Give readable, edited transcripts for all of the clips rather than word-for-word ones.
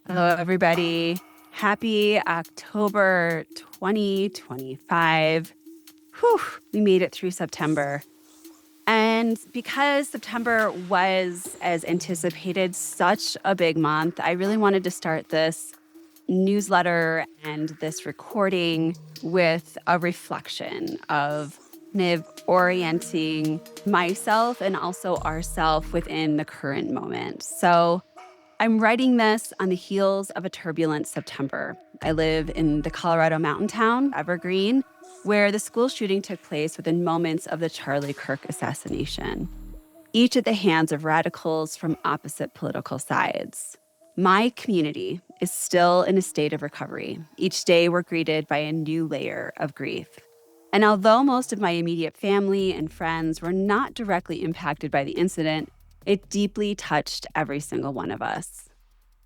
Hello, everybody. Happy October 2025. Whew, we made it through September. And because September was, as anticipated, such a big month, I really wanted to start this newsletter and this recording with a reflection of kind of orienting myself and also ourself within the current moment. So I'm writing this on the heels of a turbulent September. I live in the Colorado mountain town, Evergreen, where the school shooting took place within moments of the Charlie Kirk assassination, each at the hands of radicals from opposite political sides. My community is still in a state of recovery. Each day, we're greeted by a new layer of grief. And although most of my immediate family and friends were not directly impacted by the incident, it deeply touched every single one of us.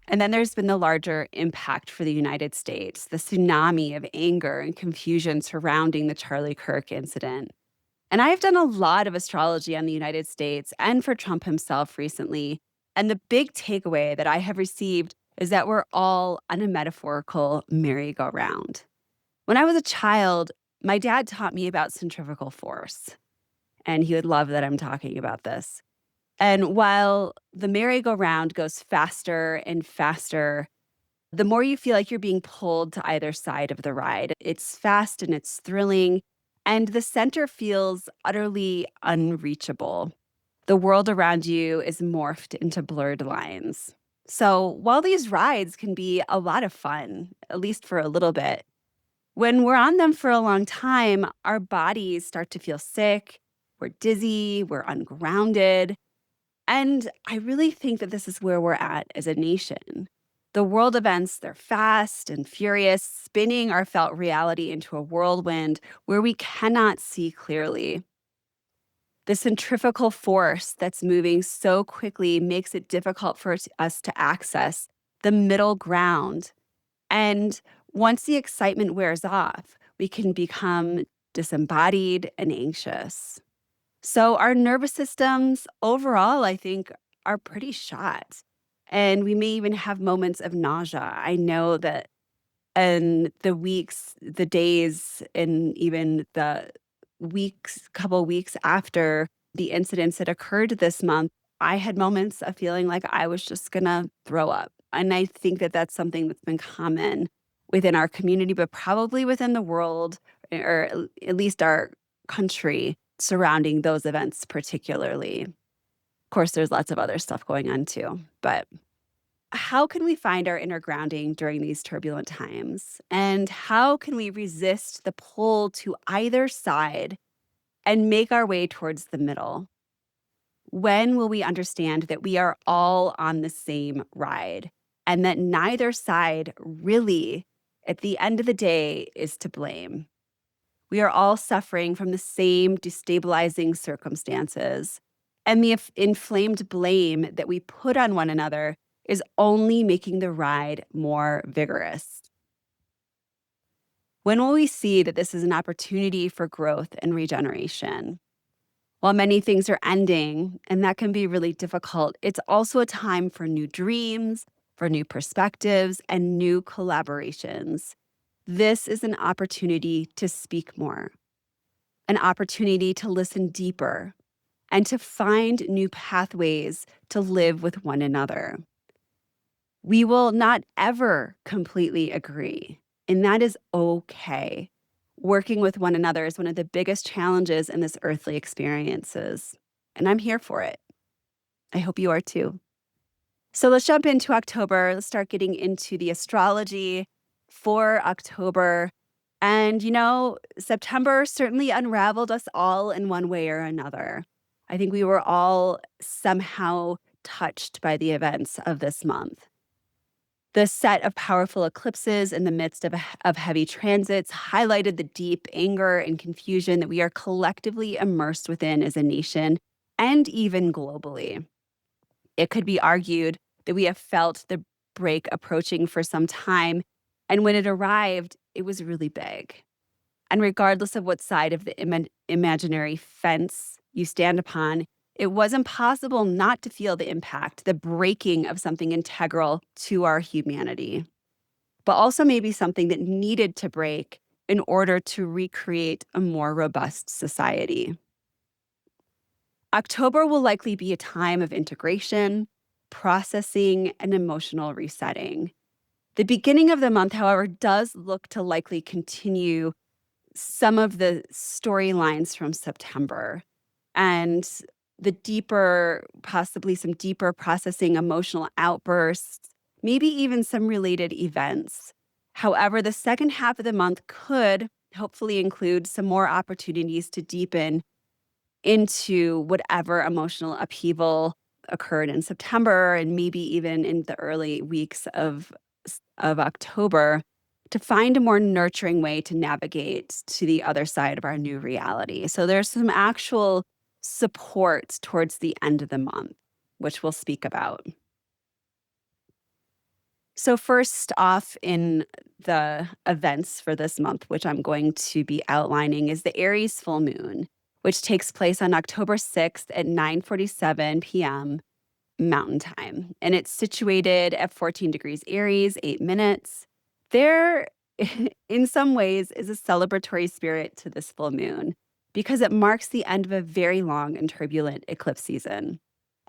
And then there's been the larger impact for the United States, the tsunami of anger and confusion surrounding the Charlie Kirk incident. And I've done a lot of astrology on the United States and for Trump himself recently. And the big takeaway that I have received is that we're all on a metaphorical merry-go-round. When I was a child, my dad taught me about centrifugal force, and he would love that I'm talking about this. And while the merry-go-round goes faster and faster, the more you feel like you're being pulled to either side of the ride. It's fast and it's thrilling, and the center feels utterly unreachable. The world around you is morphed into blurred lines. So while these rides can be a lot of fun, at least for a little bit, when we're on them for a long time, our bodies start to feel sick, we're dizzy, we're ungrounded. And I really think that this is where we're at as a nation. The world events, they're fast and furious, spinning our felt reality into a whirlwind where we cannot see clearly. The centrifugal force that's moving so quickly makes it difficult for us to access the middle ground. And once the excitement wears off, we can become disembodied and anxious. So our nervous systems overall, I think, are pretty shot. And we may even have moments of nausea. I know that in the weeks, the days, and even the couple weeks after the incidents that occurred this month, I had moments of feeling like I was just gonna throw up. And I think that that's something that's been common within our community, but probably within the world, or at least our country surrounding those events particularly. Of course, there's lots of other stuff going on too, but how can we find our inner grounding during these turbulent times? And how can we resist the pull to either side and make our way towards the middle? When will we understand that we are all on the same ride and that neither side really, at the end of the day, is to blame? We are all suffering from the same destabilizing circumstances, and the inflamed blame that we put on one another is only making the ride more vigorous. When will we see that this is an opportunity for growth and regeneration? While many things are ending, and that can be really difficult, it's also a time for new dreams, for new perspectives, and new collaborations. This is an opportunity to speak more, an opportunity to listen deeper, and to find new pathways to live with one another. We will not ever completely agree, and that is okay. Working with one another is one of the biggest challenges in this earthly experiences, and I'm here for it. I hope you are too. So let's jump into October. Let's start getting into the astrology for October. And, September certainly unraveled us all in one way or another. I think we were all somehow touched by the events of this month. The set of powerful eclipses in the midst of heavy transits highlighted the deep anger and confusion that we are collectively immersed within as a nation and even globally. It could be argued that we have felt the break approaching for some time, and when it arrived, it was really big. And regardless of what side of the imaginary fence you stand upon, It was impossible not to feel the impact, the breaking of something integral to our humanity, but also maybe something that needed to break in order to recreate a more robust society. October will likely be a time of integration, processing, and emotional resetting. The beginning of the month, however, does look to likely continue some of the storylines from September and the deeper, possibly some deeper processing emotional outbursts, maybe even some related events. However, the second half of the month could hopefully include some more opportunities to deepen into whatever emotional upheaval occurred in September and maybe even in the early weeks of October to find a more nurturing way to navigate to the other side of our new reality. So there's some actual support towards the end of the month, which we'll speak about. So, first off, in the events for this month, which I'm going to be outlining, is the Aries full moon, which takes place on October 6th at 9:47 p.m. Mountain Time. And it's situated at 14 degrees Aries, 8 minutes. There, in some ways, is a celebratory spirit to this full moon because it marks the end of a very long and turbulent eclipse season.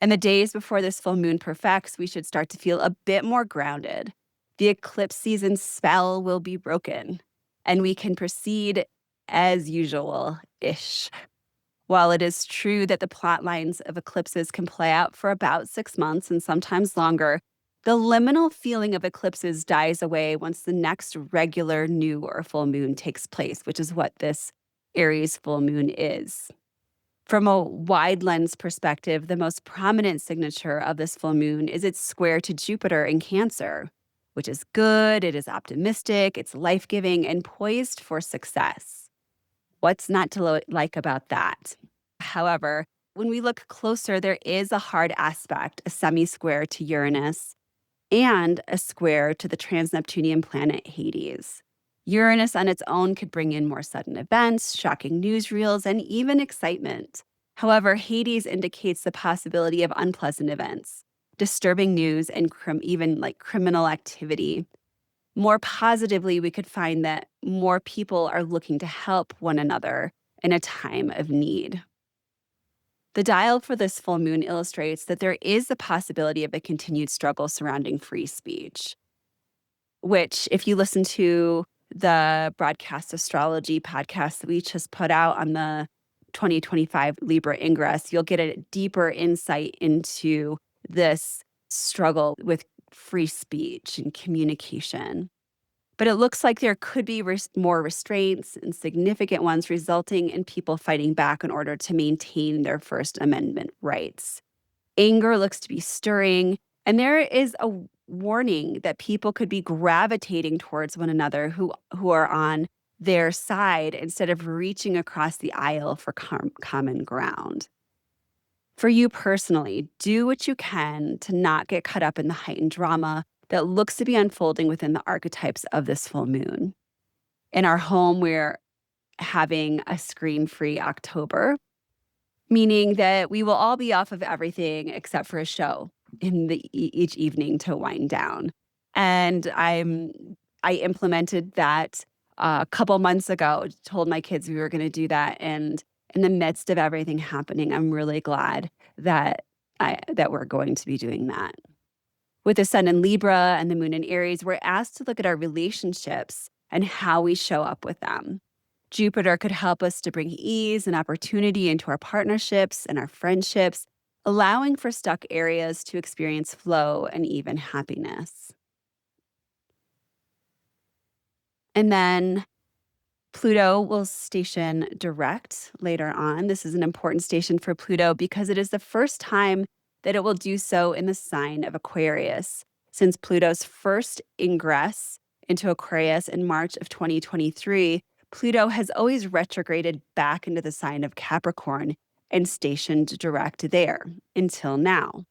And the days before this full moon perfects, we should start to feel a bit more grounded. The eclipse season spell will be broken, and we can proceed as usual ish. While it is true that the plot lines of eclipses can play out for about 6 months and sometimes longer, the liminal feeling of eclipses dies away once the next regular new or full moon takes place, which is what this Aries full moon is. From a wide lens perspective, the most prominent signature of this full moon is its square to Jupiter in Cancer, which is good, it is optimistic, it's life giving, and poised for success. What's not to like about that? However, when we look closer, there is a hard aspect, a semi-square to Uranus and a square to the trans-Neptunian planet Hades. Uranus on its own could bring in more sudden events, shocking newsreels, and even excitement. However, Hades indicates the possibility of unpleasant events, disturbing news, and even like criminal activity. More positively, we could find that more people are looking to help one another in a time of need. The dial for this full moon illustrates that there is the possibility of a continued struggle surrounding free speech, which, if you listen to the broadcast Astrology podcast that we just put out on the 2025 Libra Ingress, you'll get a deeper insight into this struggle with free speech and communication. But it looks like there could be more restraints and significant ones resulting in people fighting back in order to maintain their First Amendment rights. Anger looks to be stirring, and there is a warning that people could be gravitating towards one another who are on their side instead of reaching across the aisle for common ground. For you personally, do what you can to not get caught up in the heightened drama that looks to be unfolding within the archetypes of this full moon. In our home, we're having a screen-free October, meaning that we will all be off of everything except for a show in each evening to wind down. And I implemented that a couple months ago, told my kids we were going to do that. And in the midst of everything happening, I'm really glad that that we're going to be doing that. With the sun in Libra and the moon in Aries, we're asked to look at our relationships and how we show up with them. Jupiter could help us to bring ease and opportunity into our partnerships and our friendships, allowing for stuck areas to experience flow and even happiness. And then Pluto will station direct later on. This is an important station for Pluto because it is the first time that it will do so in the sign of Aquarius. Since Pluto's first ingress into Aquarius in March of 2023, Pluto has always retrograded back into the sign of Capricorn and stationed direct there until now.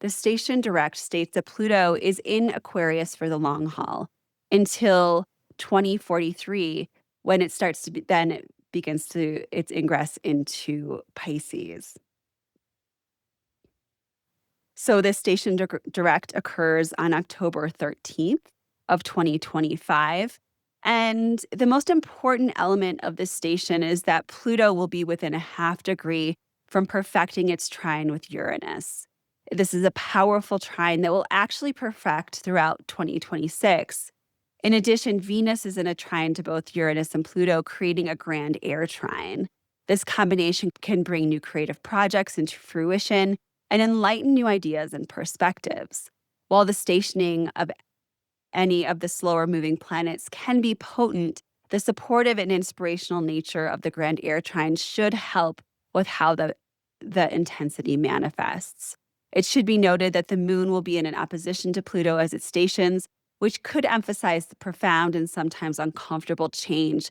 The station direct states that Pluto is in Aquarius for the long haul until 2043, when it starts to be, then it begins to its ingress into Pisces. So this station direct occurs on October 13th of 2025. And the most important element of this station is that Pluto will be within a half degree from perfecting its trine with Uranus. This is a powerful trine that will actually perfect throughout 2026. In addition, Venus is in a trine to both Uranus and Pluto, creating a grand air trine. This combination can bring new creative projects into fruition and enlighten new ideas and perspectives. While the stationing of any of the slower moving planets can be potent, the supportive and inspirational nature of the grand air trine should help with how the intensity manifests. It should be noted that the moon will be in an opposition to Pluto as it stations, which could emphasize the profound and sometimes uncomfortable change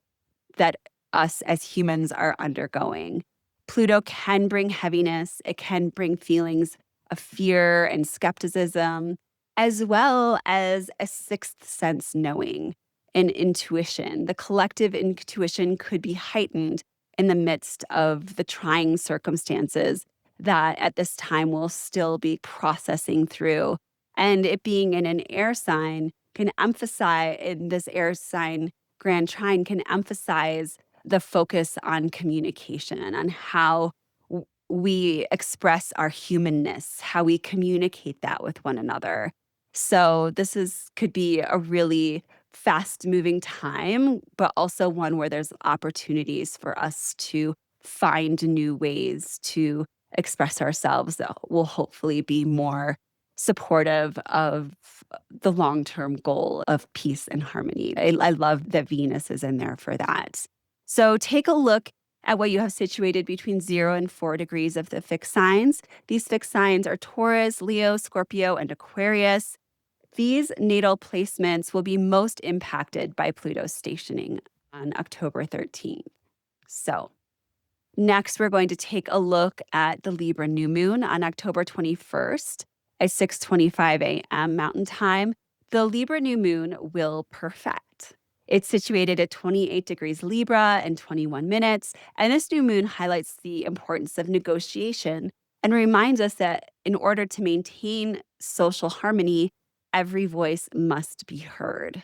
that us as humans are undergoing. Pluto can bring heaviness, it can bring feelings of fear and skepticism, as well as a sixth sense knowing and intuition. The collective intuition could be heightened in the midst of the trying circumstances that at this time we'll still be processing through. And it being in an air sign can emphasize, in this air sign grand trine, can emphasize the focus on communication, on how we express our humanness, how we communicate that with one another. So this could be a really fast moving time, but also one where there's opportunities for us to find new ways to express ourselves that will hopefully be more supportive of the long-term goal of peace and harmony. I love that Venus is in there for that. So take a look at what you have situated between 0 and 4 degrees of the fixed signs. These fixed signs are Taurus, Leo, Scorpio, and Aquarius. These natal placements will be most impacted by Pluto's stationing on October 13th. So next, we're going to take a look at the Libra new moon on October 21st at 6:25 a.m. Mountain Time. The Libra new moon will perfect. It's situated at 28 degrees Libra and 21 minutes, and this new moon highlights the importance of negotiation and reminds us that in order to maintain social harmony, every voice must be heard.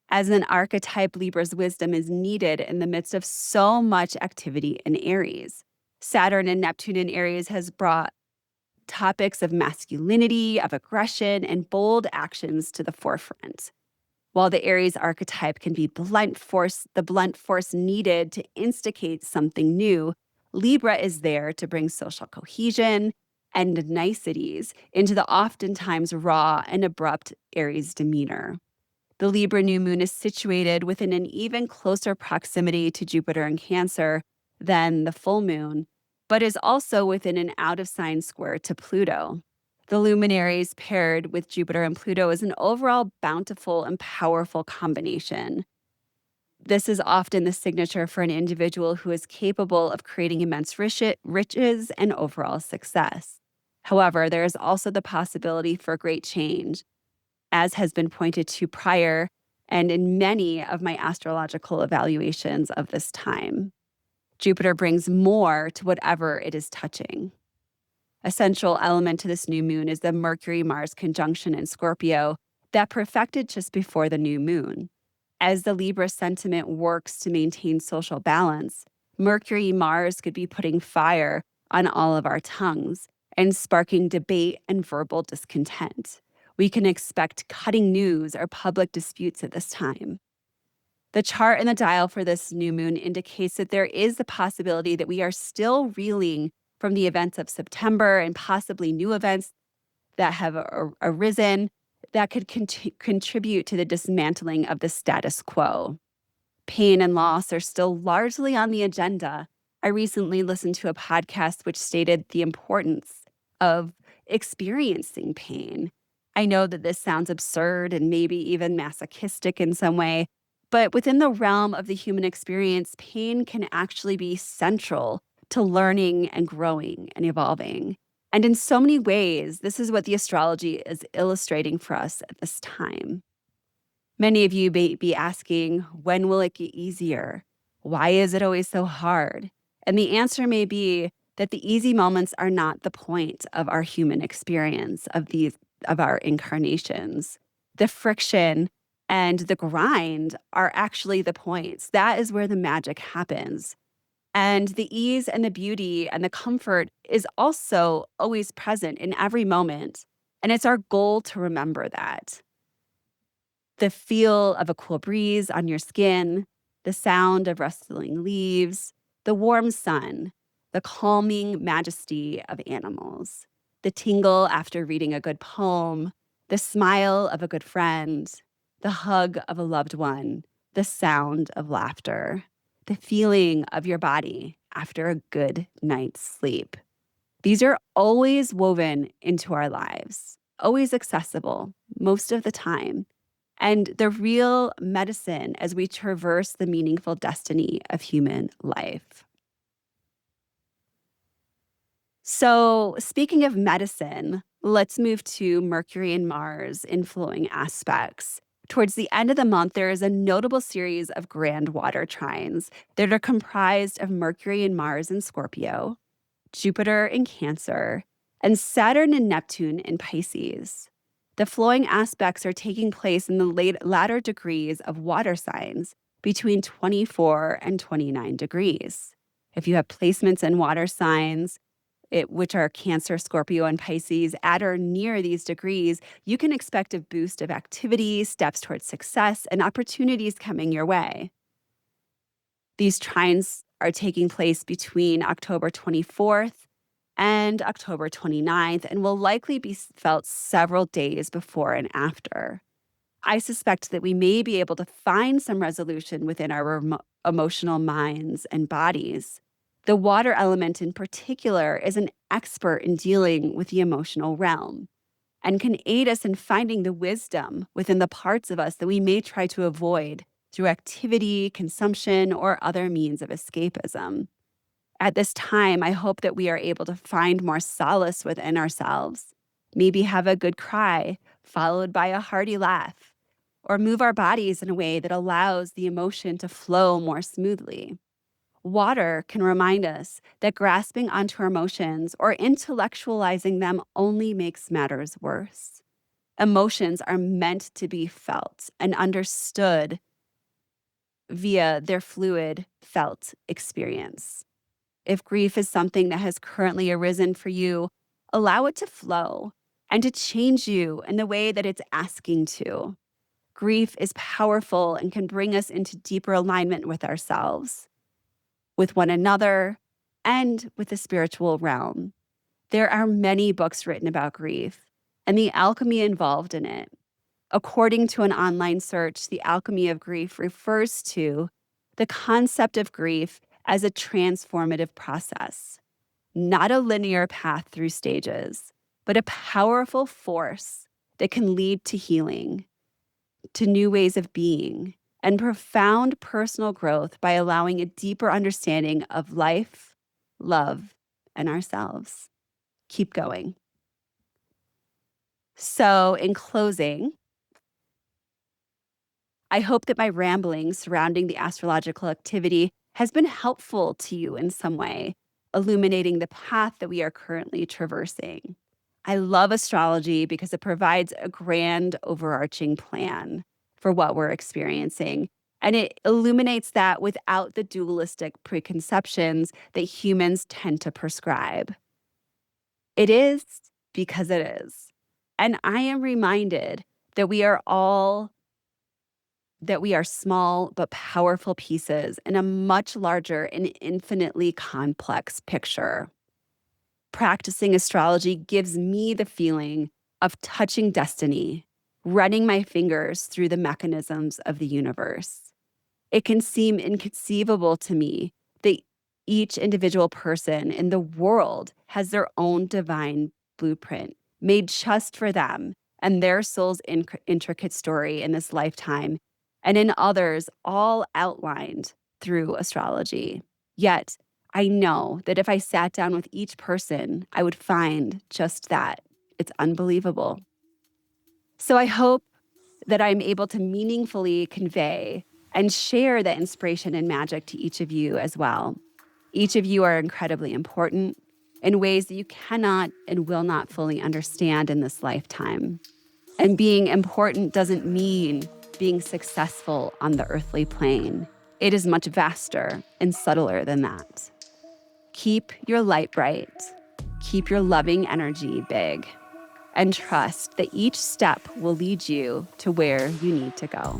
As an archetype, Libra's wisdom is needed in the midst of so much activity in Aries. Saturn and Neptune in Aries has brought topics of masculinity, of aggression, and bold actions to the forefront. While the Aries archetype can be the blunt force needed to instigate something new, Libra is there to bring social cohesion and niceties into the oftentimes raw and abrupt Aries demeanor. The Libra new moon is situated within an even closer proximity to Jupiter in Cancer than the full moon, but is also within an out-of-sign square to Pluto. The luminaries paired with Jupiter and Pluto is an overall bountiful and powerful combination. This is often the signature for an individual who is capable of creating immense riches and overall success. However, there is also the possibility for great change, as has been pointed to prior and in many of my astrological evaluations of this time. Jupiter brings more to whatever it is touching. A central element to this new moon is the Mercury-Mars conjunction in Scorpio that perfected just before the new moon. As the Libra sentiment works to maintain social balance, Mercury-Mars could be putting fire on all of our tongues and sparking debate and verbal discontent. We can expect cutting news or public disputes at this time. The chart and the dial for this new moon indicates that there is the possibility that we are still reeling from the events of September and possibly new events that have arisen that could contribute to the dismantling of the status quo. Pain and loss are still largely on the agenda. I recently listened to a podcast which stated the importance of experiencing pain. I know that this sounds absurd and maybe even masochistic in some way, but within the realm of the human experience, pain can actually be central to learning and growing and evolving. And in so many ways, this is what the astrology is illustrating for us at this time. Many of you may be asking, when will it get easier? Why is it always so hard? And the answer may be that the easy moments are not the point of our human experience of our incarnations. The friction and the grind are actually the points. That is where the magic happens. And the ease and the beauty and the comfort is also always present in every moment. And it's our goal to remember that. The feel of a cool breeze on your skin, the sound of rustling leaves, the warm sun, the calming majesty of animals, the tingle after reading a good poem, the smile of a good friend, the hug of a loved one, the sound of laughter, the feeling of your body after a good night's sleep. These are always woven into our lives, always accessible most of the time, and the real medicine as we traverse the meaningful destiny of human life. So, speaking of medicine, let's move to Mercury and Mars in flowing aspects. Towards the end of the month, there is a notable series of grand water trines that are comprised of Mercury and Mars in Scorpio, Jupiter in Cancer, and Saturn and Neptune in Pisces. The flowing aspects are taking place in the latter degrees of water signs between 24 and 29 degrees. If you have placements in water signs, which are Cancer, Scorpio, and Pisces, at or near these degrees, you can expect a boost of activity, steps towards success, and opportunities coming your way. These trines are taking place between October 24th and October 29th and will likely be felt several days before and after. I suspect that we may be able to find some resolution within our emotional minds and bodies. The water element in particular is an expert in dealing with the emotional realm and can aid us in finding the wisdom within the parts of us that we may try to avoid through activity, consumption, or other means of escapism. At this time, I hope that we are able to find more solace within ourselves, maybe have a good cry followed by a hearty laugh, or move our bodies in a way that allows the emotion to flow more smoothly. Water can remind us that grasping onto our emotions or intellectualizing them only makes matters worse. Emotions are meant to be felt and understood via their fluid, felt experience. If grief is something that has currently arisen for you, allow it to flow and to change you in the way that it's asking to. Grief is powerful and can bring us into deeper alignment with ourselves, with one another, and with the spiritual realm. There are many books written about grief and the alchemy involved in it. According to an online search, the alchemy of grief refers to the concept of grief as a transformative process, not a linear path through stages, but a powerful force that can lead to healing, to new ways of being, and profound personal growth by allowing a deeper understanding of life, love, and ourselves. Keep going. So, in closing, I hope that my ramblings surrounding the astrological activity has been helpful to you in some way, illuminating the path that we are currently traversing. I love astrology because it provides a grand overarching plan for what we're experiencing, and it illuminates that without the dualistic preconceptions that humans tend to prescribe. It is because it is. And I am reminded that we are small but powerful pieces in a much larger and infinitely complex picture. Practicing astrology gives me the feeling of touching destiny, running my fingers through the mechanisms of the universe. It can seem inconceivable to me that each individual person in the world has their own divine blueprint made just for them and their soul's intricate story in this lifetime, and in others, all outlined through astrology. Yet, I know that if I sat down with each person, I would find just that. It's unbelievable. So I hope that I'm able to meaningfully convey and share that inspiration and magic to each of you as well. Each of you are incredibly important, in ways that you cannot and will not fully understand in this lifetime. And being important doesn't mean being successful on the earthly plane. It is much vaster and subtler than that. Keep your light bright, keep your loving energy big, and trust that each step will lead you to where you need to go.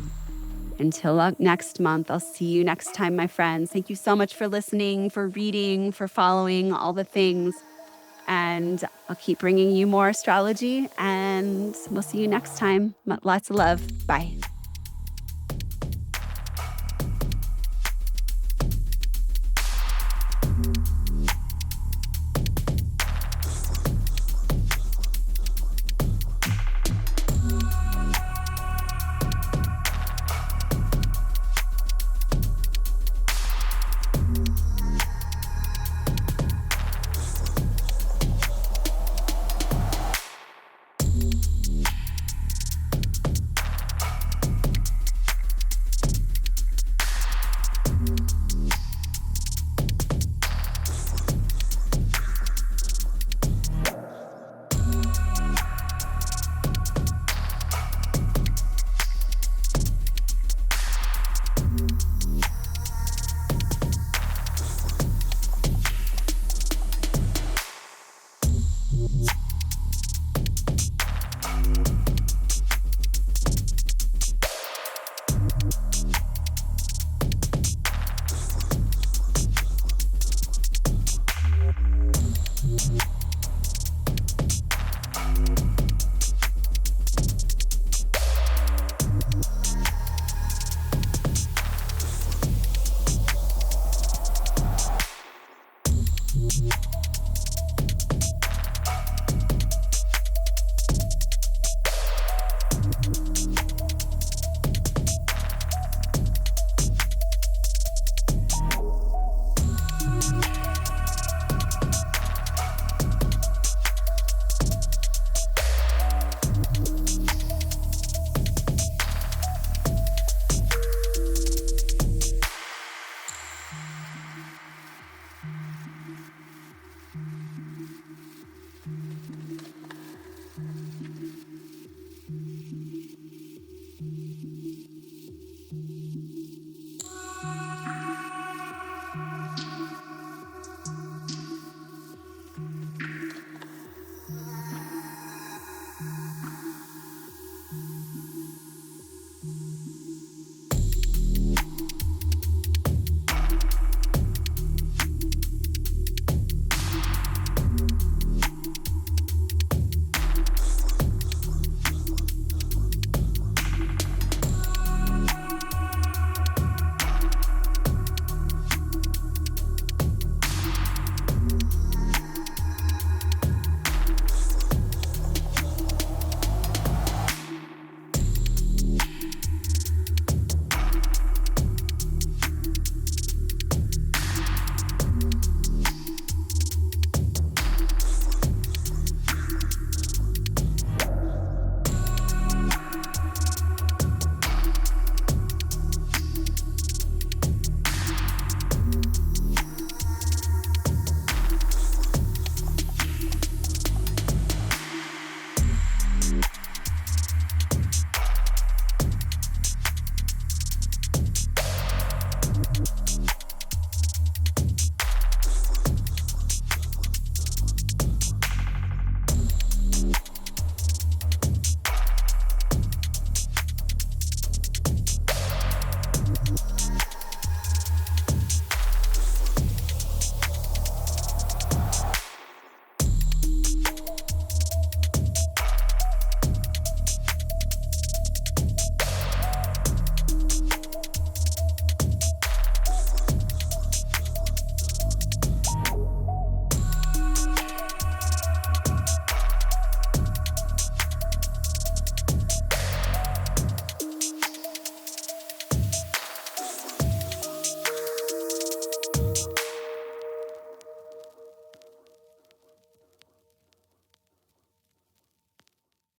Until next month, I'll see you next time, my friends. Thank you so much for listening, for reading, for following all the things. And I'll keep bringing you more astrology, and we'll see you next time. Lots of love. Bye.